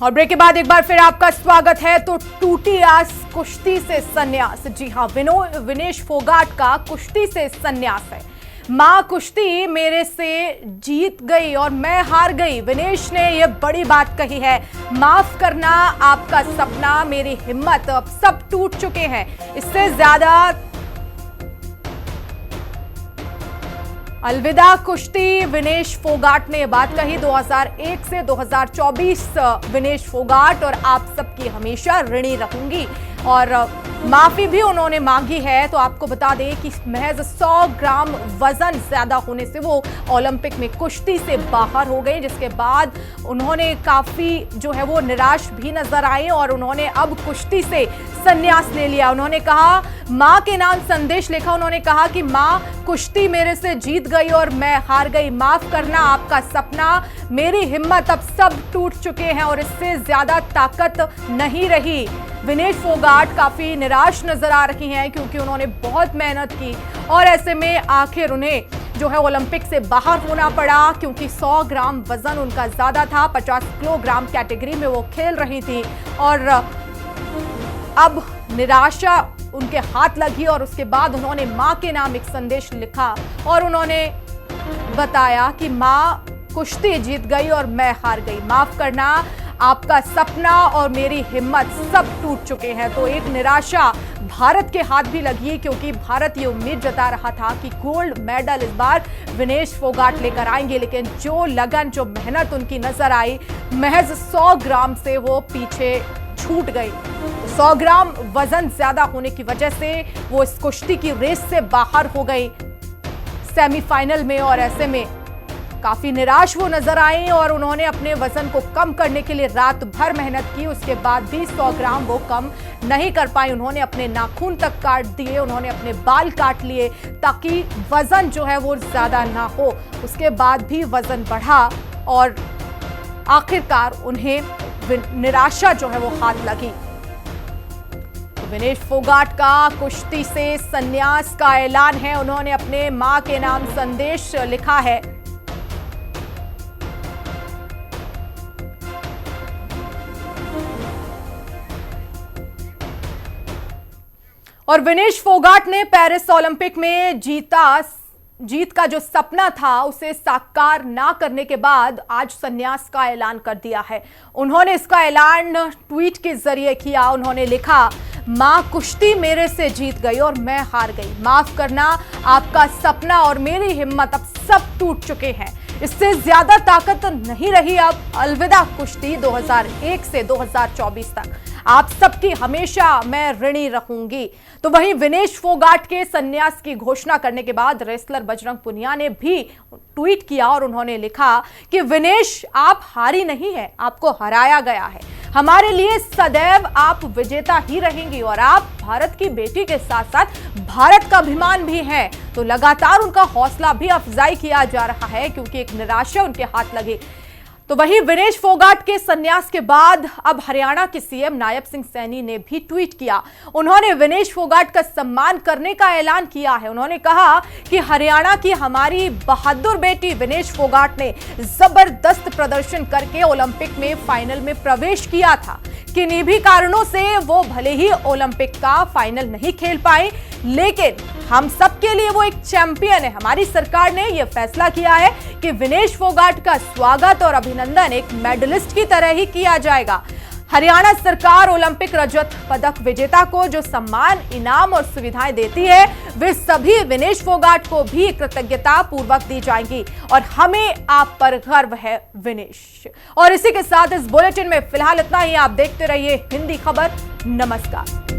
और ब्रेक के बाद एक बार फिर आपका स्वागत है। तो टूटी आस, कुश्ती से संन्यास। जी हां, विनेश फोगाट का कुश्ती से संन्यास है। मां कुश्ती मेरे से जीत गई और मैं हार गई, विनेश ने यह बड़ी बात कही है। माफ करना आपका सपना, मेरी हिम्मत, अब सब टूट चुके हैं। इससे ज्यादा अलविदा कुश्ती। विनेश फोगाट ने यह बात कही। 2001 से 2024 विनेश फोगाट और आप सबकी हमेशा ऋणी रहूंगी। और माफी भी उन्होंने मांगी है। तो आपको बता दें कि महज 100 ग्राम वजन ज्यादा होने से वो ओलंपिक में कुश्ती से बाहर हो गए, जिसके बाद उन्होंने काफी जो है वो निराश भी नजर आए और उन्होंने अब कुश्ती से संन्यास ले लिया। उन्होंने कहा, मां के नाम संदेश लिखा। उन्होंने कहा कि मां कुश्ती मेरे से जीत गई और मैं हार गई, माफ करना आपका सपना, मेरी हिम्मत, अब सब टूट चुके हैं और इससे ज्यादा ताकत नहीं रही। विनेश फोगाट काफी निराश नजर आ रही हैं क्योंकि उन्होंने बहुत मेहनत की और ऐसे में आखिर उन्हें जो है ओलंपिक से बाहर होना पड़ा क्योंकि 100 ग्राम वजन उनका ज्यादा था। 50 किलोग्राम कैटेगरी में वो खेल रही थी और अब निराशा उनके हाथ लगी और उसके बाद उन्होंने मां के नाम एक संदेश लिखा और उन्होंने बताया कि मां कुश्ती जीत गई और मैं हार गई, माफ करना आपका सपना और मेरी हिम्मत, सब टूट चुके हैं। तो एक निराशा भारत के हाथ भी लगी क्योंकि भारत ये उम्मीद जता रहा था कि गोल्ड मेडल इस बार विनेश फोगाट लेकर आएंगे, लेकिन जो लगन, जो मेहनत उनकी नजर आई, महज 100 ग्राम से वो पीछे छूट गई। 100 ग्राम वजन ज्यादा होने की वजह से वो इस कुश्ती की रेस से बाहर हो गई सेमीफाइनल में और ऐसे में काफी निराश वो नजर आए और उन्होंने अपने वजन को कम करने के लिए रात भर मेहनत की। उसके बाद भी 100 ग्राम वो कम नहीं कर पाई। उन्होंने अपने नाखून तक काट दिए, उन्होंने अपने बाल काट लिए ताकि वजन जो है वो ज्यादा ना हो। उसके बाद भी वजन बढ़ा और आखिरकार उन्हें निराशा जो है वो हाथ लगी। विनेश फोगाट का कुश्ती से संन्यास का ऐलान है। उन्होंने अपने मां के नाम संदेश लिखा है। और विनेश फोगाट ने पेरिस ओलंपिक में जीत का जो सपना था उसे साकार ना करने के बाद आज संन्यास का ऐलान कर दिया है। उन्होंने इसका ऐलान ट्वीट के जरिए किया। उन्होंने लिखा, मां कुश्ती मेरे से जीत गई और मैं हार गई, माफ करना आपका सपना और मेरी हिम्मत, अब सब टूट चुके हैं, इससे ज्यादा ताकत नहीं रही। अब अलविदा कुश्ती। 2001 से 2024 तक आप सबकी हमेशा मैं ऋणी रहूंगी। तो वहीं विनेश फोगाट के संन्यास की घोषणा करने के बाद रेसलर बजरंग पुनिया ने भी ट्वीट किया और उन्होंने लिखा कि विनेश, आप हारी नहीं है, आपको हराया गया है, हमारे लिए सदैव आप विजेता ही रहेंगी और आप भारत की बेटी के साथ साथ भारत का अभिमान भी हैं। तो लगातार उनका हौसला भी अफजाई किया जा रहा है क्योंकि एक निराशा उनके हाथ लगी। तो वहीं विनेश फोगाट के संन्यास के बाद अब हरियाणा के सीएम नायब सिंह सैनी ने भी ट्वीट किया। उन्होंने विनेश फोगाट का सम्मान करने का ऐलान किया है। उन्होंने कहा कि हरियाणा की हमारी बहादुर बेटी विनेश फोगाट ने जबरदस्त प्रदर्शन करके ओलंपिक में फाइनल में प्रवेश किया था। किन्हीं भी कारणों से वो भले ही ओलंपिक का फाइनल नहीं खेल पाए, लेकिन हम सबके लिए वो एक चैंपियन है। हमारी सरकार ने यह फैसला किया है कि विनेश फोगाट का स्वागत और अभिनंदन एक मेडलिस्ट की तरह ही किया जाएगा। हरियाणा सरकार ओलंपिक रजत पदक विजेता को जो सम्मान, इनाम और सुविधाएं देती है, वे सभी विनेश फोगाट को भी कृतज्ञता पूर्वक दी जाएंगी और हमें आप पर गर्व है विनेश। और इसी के साथ इस बुलेटिन में फिलहाल इतना ही। आप देखते रहिए हिंदी खबर। नमस्कार।